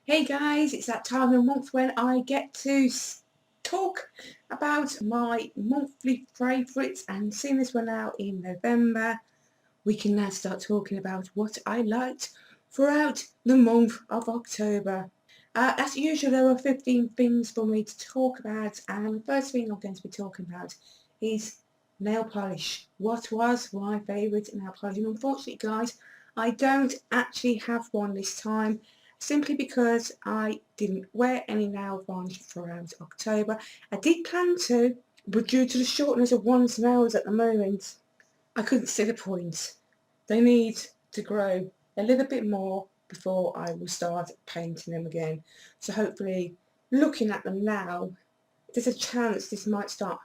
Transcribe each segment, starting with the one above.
Hey guys, it's that time of the month when I get to talk about my monthly favourites, and seeing this one out in November, we can now start talking about what I liked throughout the month of October. As usual, there are 15 things for me to talk about, and the first thing I'm going to be talking about is nail polish. What was my favourite nail polish? And unfortunately guys, I don't actually have one this time, simply because I didn't wear any nail varnish throughout October. I did plan to, but due to the shortness of one's nails at the moment, I couldn't see the point. They need to grow a little bit more before I will start painting them again. So hopefully, looking at them now, there's a chance this might start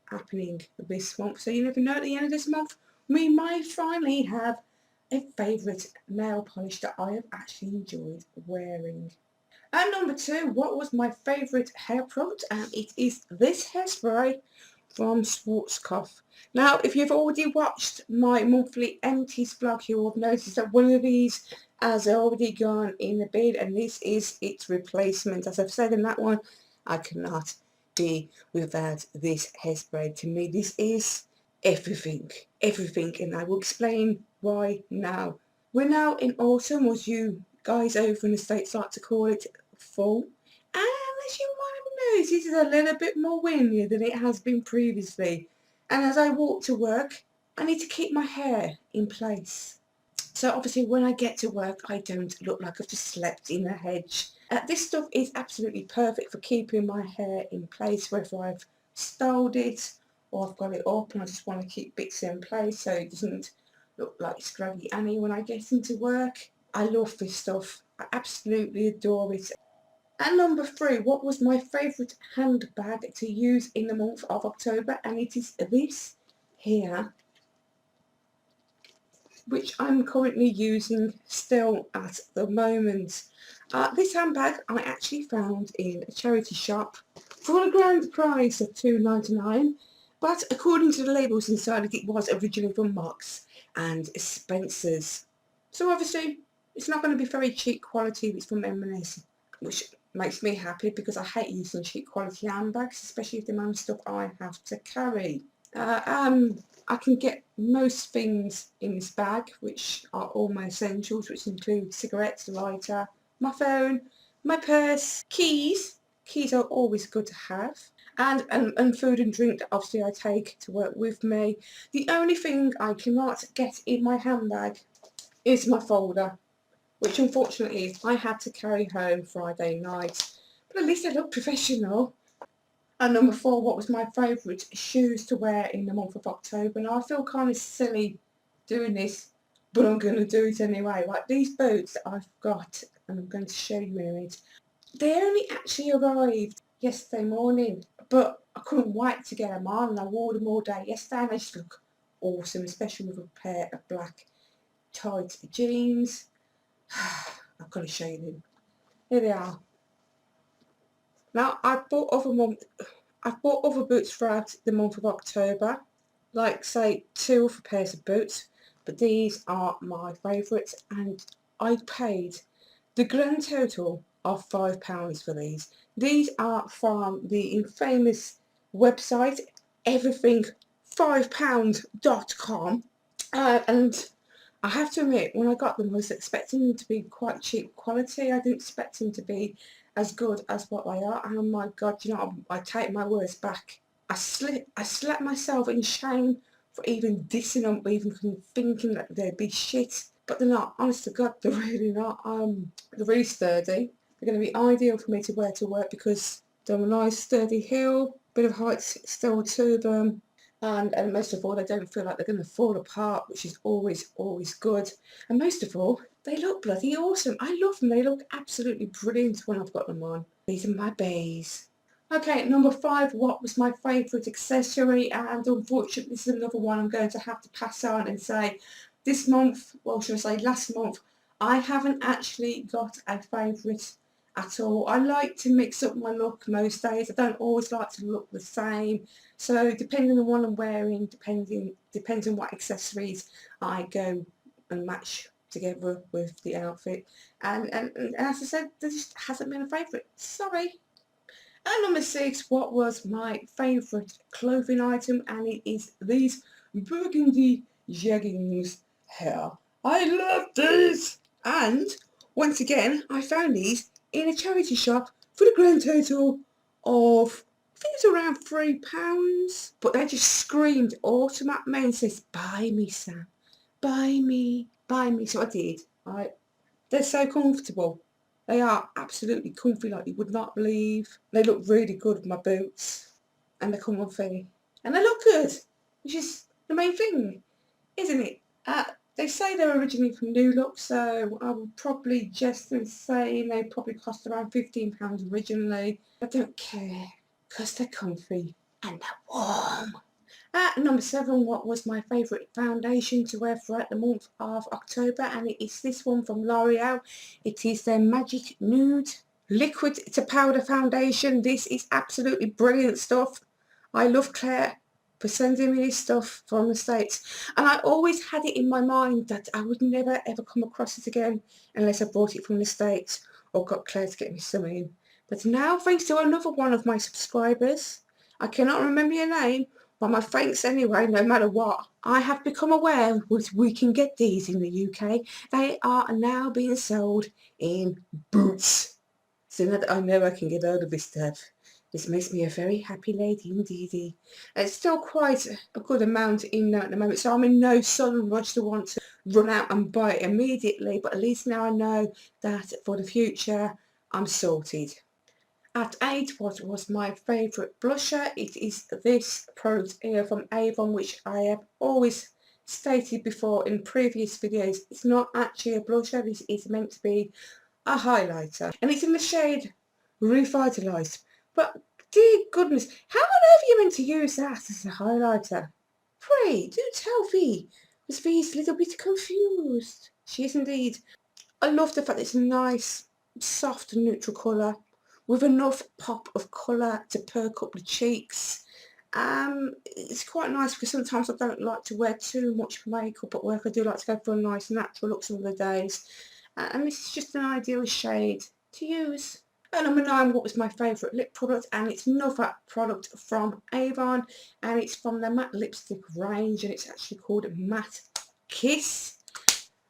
happening this month. So you never know, at the end of this month, we might finally have a favourite nail polish that I have actually enjoyed wearing. And number two, what was my favourite hair product? And it is this hairspray from Schwarzkopf. Now, if you've already watched my monthly empties vlog, you will have noticed that one of these has already gone in the bin, and this is its replacement. As I've said in that one, I cannot be without this hairspray. To me, this is everything, and I will explain why now. We're now in autumn, as you guys over in the States like to call it, fall. And as you might have noticed, it is a little bit more windy than it has been previously. And as I walk to work, I need to keep my hair in place. So obviously when I get to work, I don't look like I've just slept in a hedge. This stuff is absolutely perfect for keeping my hair in place, whether I've styled it or I've got it up and I just want to keep bits in place so it doesn't look like Scraggy Annie when I get into work. I love this stuff. I absolutely adore it. And number three, what was my favourite handbag to use in the month of October? And it is this here, which I'm currently using still at the moment. This handbag I actually found in a charity shop for a grand price of £2.99, but according to the labels inside it was originally from Marks and Spencer's. So obviously it's not going to be very cheap quality if it's from M&S, which makes me happy because I hate using cheap quality handbags, especially if the amount of stuff I have to carry. I can get most things in this bag, which are all my essentials, which include cigarettes, lighter, my phone, my purse, keys. Keys are always good to have. And food and drink that obviously I take to work with me. The only thing I cannot get in my handbag is my folder, which unfortunately I had to carry home Friday night. But at least I look professional. And number four, what was my favourite shoes to wear in the month of October? Now I feel kind of silly doing this, but I'm going to do it anyway. Like these boots that I've got, and I'm going to show you in a minute, they only actually arrived yesterday morning, but I couldn't wait to get them on, and I wore them all day yesterday, and they just look awesome, especially with a pair of black tight jeans. I've got to show you them. Here they are. Now I've bought other boots throughout the month of October, like say 2 other pairs of boots, but these are my favourites, and I paid the grand total of £5 for these. These are from the infamous website everything5pound.com, and I have to admit, when I got them I was expecting them to be quite cheap quality. I didn't expect them to be as good as what they are, and oh my god, you know, I take my words back. I slapped myself in shame for even dissing them, even thinking that they'd be shit. But they're not, honest to god, they're really not. They're really sturdy. They're going to be ideal for me to wear to work because they're a nice sturdy heel, bit of height still to them, and most of all they don't feel like they're going to fall apart, which is always good. And most of all, they look bloody awesome. I love them. They look absolutely brilliant when I've got them on. These are my bays. Okay, number five, what was my favourite accessory? And unfortunately this is another one I'm going to have to pass on and say this month, well should I say last month, I haven't actually got a favourite at all. I like to mix up my look most days. I don't always like to look the same. So depending on what I'm wearing, depends on what accessories I go and match together with the outfit. And as I said, there just hasn't been a favourite. Sorry. At number 6, what was my favourite clothing item? And it is these burgundy jeggings here. I love these! And once again, I found these in a charity shop for the grand total of, I think it's around £3. But they just screamed autumn at me and says, buy me, Sam. Buy me. Buy me. So I did. They're so comfortable. They are absolutely comfy like you would not believe. They look really good with my boots. And they're comfy. And they look good. Which is the main thing, isn't it? They say they're originally from New Look, so I would probably just say they probably cost around £15 originally. I don't care, because they're comfy and they're warm. At number 7, what was my favourite foundation to wear throughout the month of October? And it is this one from L'Oreal. It is their Magic Nude Liquid to Powder Foundation. This is absolutely brilliant stuff. I love Claire for sending me this stuff from the States. And I always had it in my mind that I would never ever come across it again unless I bought it from the States or got Claire to get me something. But now, thanks to another one of my subscribers, I cannot remember your name, but my thanks anyway, no matter what. I have become aware that we can get these in the UK. They are now being sold in Boots. So now that I know I can get hold of this stuff, this makes me a very happy lady indeedy. It's still quite a good amount in there at the moment, so I'm in no sudden rush to want to run out and buy it immediately, but at least now I know that for the future I'm sorted. At 8, what was my favourite blusher? It is this product here from Avon, which I have always stated before in previous videos. It's not actually a blusher, this is meant to be a highlighter. And it's in the shade Revitalised. But dear goodness, how on earth are you meant to use that as a highlighter? Pray, do tell V. Was V's a little bit confused? She is indeed. I love the fact that it's a nice, soft, neutral colour with enough pop of colour to perk up the cheeks. It's quite nice because sometimes I don't like to wear too much makeup at work. I do like to go for a nice natural look some of the days. And this is just an ideal shade to use. At number 9, what was my favourite lip product? And it's another product from Avon, and it's from the matte lipstick range, and it's actually called Matte Kiss.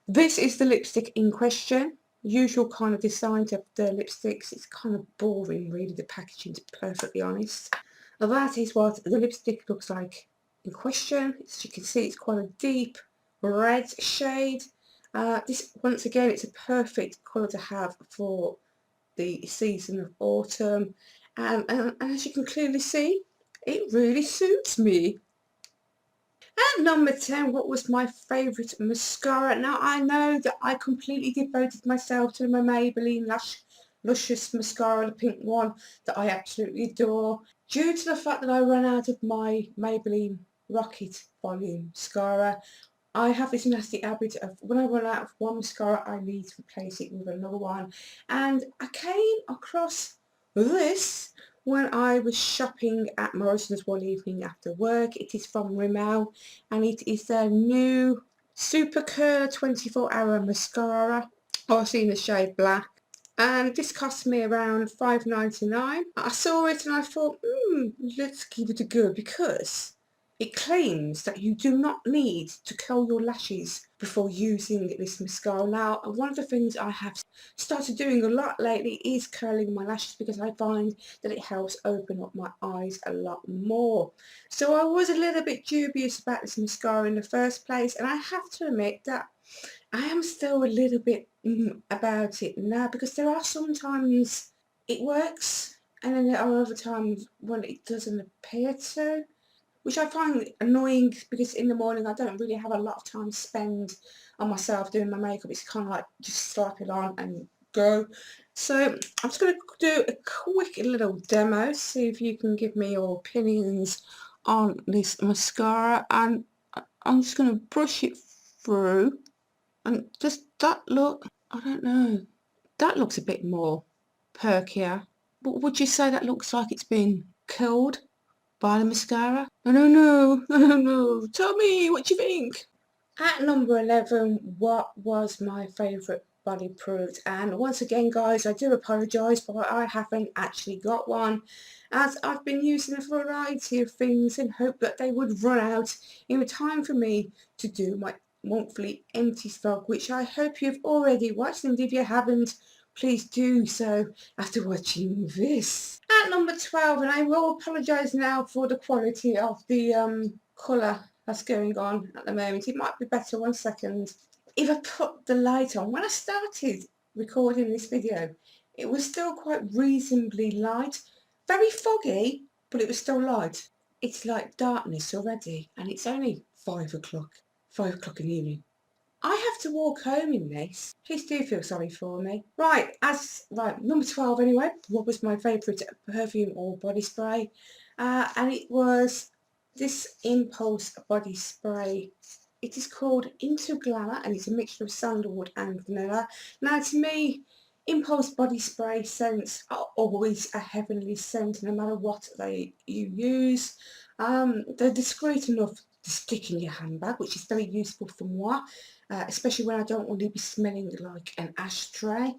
This is the lipstick in question. Usual kind of design of the lipsticks. It's kind of boring really, the packaging, to be perfectly honest. Now that is what the lipstick looks like in question. As you can see, it's quite a deep red shade. This, once again, it's a perfect colour to have for the season of autumn, and as you can clearly see, it really suits me. At number 10, what was my favourite mascara? Now I know that I completely devoted myself to my Maybelline Luscious mascara, the pink one that I absolutely adore, due to the fact that I ran out of my Maybelline Rocket Volume mascara. I have this nasty habit of when I run out of one mascara, I need to replace it with another one. And I came across this when I was shopping at Morrison's one evening after work. It is from Rimmel, and it is their new Super Curl 24-hour mascara, obviously in the shade black. And this cost me around £5.99. I saw it and I thought, let's give it a go, because it claims that you do not need to curl your lashes before using this mascara. Now, one of the things I have started doing a lot lately is curling my lashes, because I find that it helps open up my eyes a lot more. So I was a little bit dubious about this mascara in the first place, and I have to admit that I am still a little bit about it now, because there are sometimes it works and then there are other times when it doesn't appear to, which I find annoying, because in the morning I don't really have a lot of time to spend on myself doing my makeup. It's kind of like just slap it on and go. So I'm just going to do a quick little demo, see if you can give me your opinions on this mascara, and I'm just going to brush it through. And does that look, I don't know, that looks a bit more perkier. But would you say that looks like it's been curled by the mascara? I don't know, tell me what you think. At number 11, what was my favourite body product? And once again, guys, I do apologise, but I haven't actually got one, as I've been using a variety of things in hope that they would run out in time for me to do my monthly empty stock, which I hope you've already watched, and if you haven't, please do so after watching this. At number 12, and I will apologise now for the quality of the colour that's going on at the moment. It might be better, one second. If I put the light on, when I started recording this video, it was still quite reasonably light. Very foggy, but it was still light. It's like darkness already, and it's only 5 o'clock. 5 o'clock in the evening. I have to walk home in this. Please do feel sorry for me. Right, number 12 anyway. What was my favourite perfume or body spray? And it was this Impulse body spray. It is called Into Glamour, and it's a mixture of sandalwood and vanilla. Now, to me, Impulse body spray scents are always a heavenly scent, no matter what you use. They're discreet enough to stick in your handbag, which is very useful for moi, especially when I don't want to be smelling like an ashtray.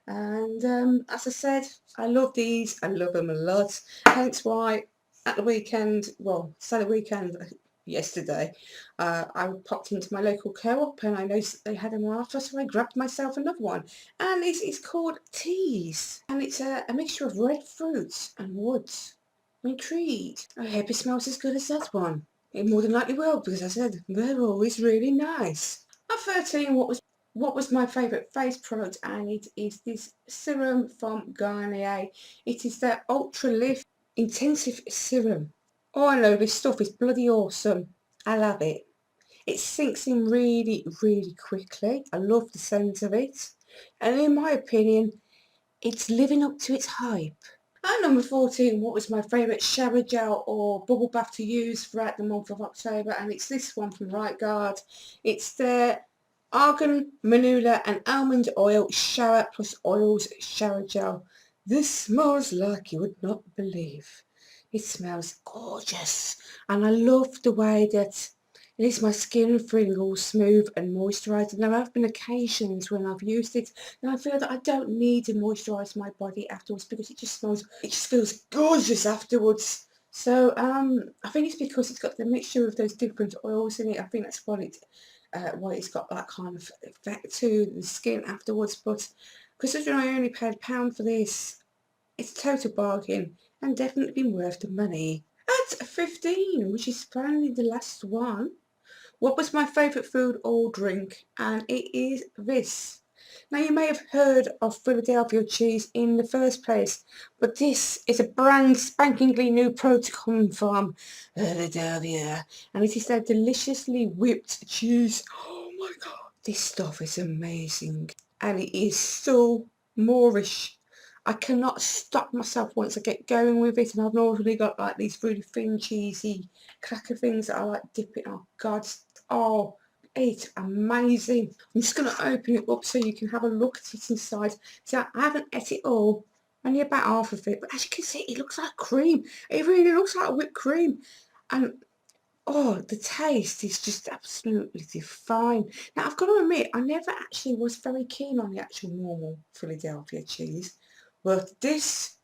And as I said, I love these. I love them a lot. Hence why at the weekend, well, say the weekend, yesterday, I popped into my local co-op and I noticed they had them on offer, so I grabbed myself another one. And it's called Tease, and it's a mixture of red fruits and woods. I'm intrigued. I hope it smells as good as that one. It more than likely will, because I said they're always really nice. At 13, what was my favourite face product, and it is this serum from Garnier. It is their Ultra Lift Intensive Serum. Oh, I know, this stuff is bloody awesome. I love it. It sinks in really, really quickly. I love the scent of it. And in my opinion, it's living up to its hype. At number 14, what was my favourite shower gel or bubble bath to use throughout the month of October? And it's this one from Right Guard. It's the Argan, Manula and Almond Oil Shower Plus Oils Shower Gel. This smells like you would not believe. It smells gorgeous, and I love the way that it leaves my skin feeling all smooth and moisturised. Now, there have been occasions when I've used it and I feel that I don't need to moisturise my body afterwards, because it just feels gorgeous afterwards. So I think it's because it's got the mixture of those different oils in it. I think that's why it's got that kind of effect to the skin afterwards. But considering I only paid £1 for this, it's a total bargain and definitely been worth the money. At 15, which is finally the last one, what was my favourite food or drink? And it is this. Now, you may have heard of Philadelphia cheese in the first place, but this is a brand spankingly new product to come from Philadelphia, and it is their deliciously whipped cheese. Oh my god, this stuff is amazing, and it is so Moorish. I cannot stop myself once I get going with it, and I've normally got like these really thin cheesy cracker things that I like dipping. Oh god, oh, it's amazing. I'm just going to open it up so you can have a look at it inside. So I haven't ate it all, only about half of it, but as you can see, it looks like cream. It really looks like whipped cream, and oh, the taste is just absolutely divine. Now, I've got to admit, I never actually was very keen on the actual normal Philadelphia cheese, but this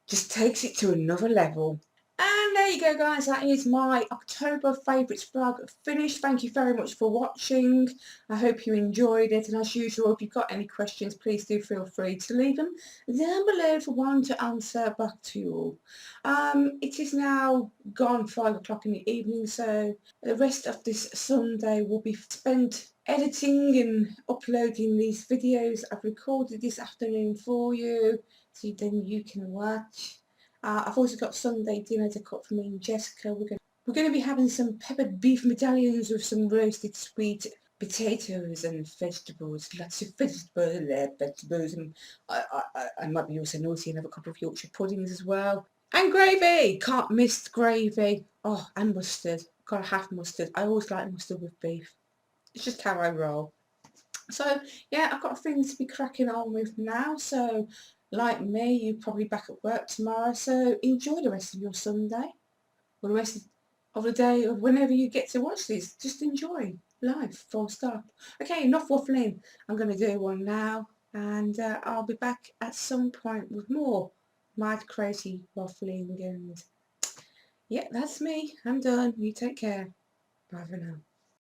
just takes it to another level. And there you go, guys, that is my October favourites vlog finished. Thank you very much for watching. I hope you enjoyed it, and as usual, if you've got any questions, please do feel free to leave them down below for one to answer back to you all. It is now gone 5 o'clock in the evening, so the rest of this Sunday will be spent editing and uploading these videos I've recorded this afternoon for you, so then you can watch. I've also got Sunday dinner to cook for me and Jessica. We're going to be having some peppered beef medallions with some roasted sweet potatoes and vegetables, lots of vegetables, and I might be also naughty and have a couple of Yorkshire puddings as well. And gravy! Can't miss gravy. Oh, and mustard. Gotta have mustard. I always like mustard with beef. It's just how I roll. So yeah, I've got things to be cracking on with now, so like me, you're probably back at work tomorrow, so enjoy the rest of your Sunday, or the rest of the day, or whenever you get to watch this, just enjoy. life, full stop. Okay, enough waffling. I'm going to do one now, and I'll be back at some point with more mad crazy waffling, and yeah, that's me. I'm done. You take care. Bye for now.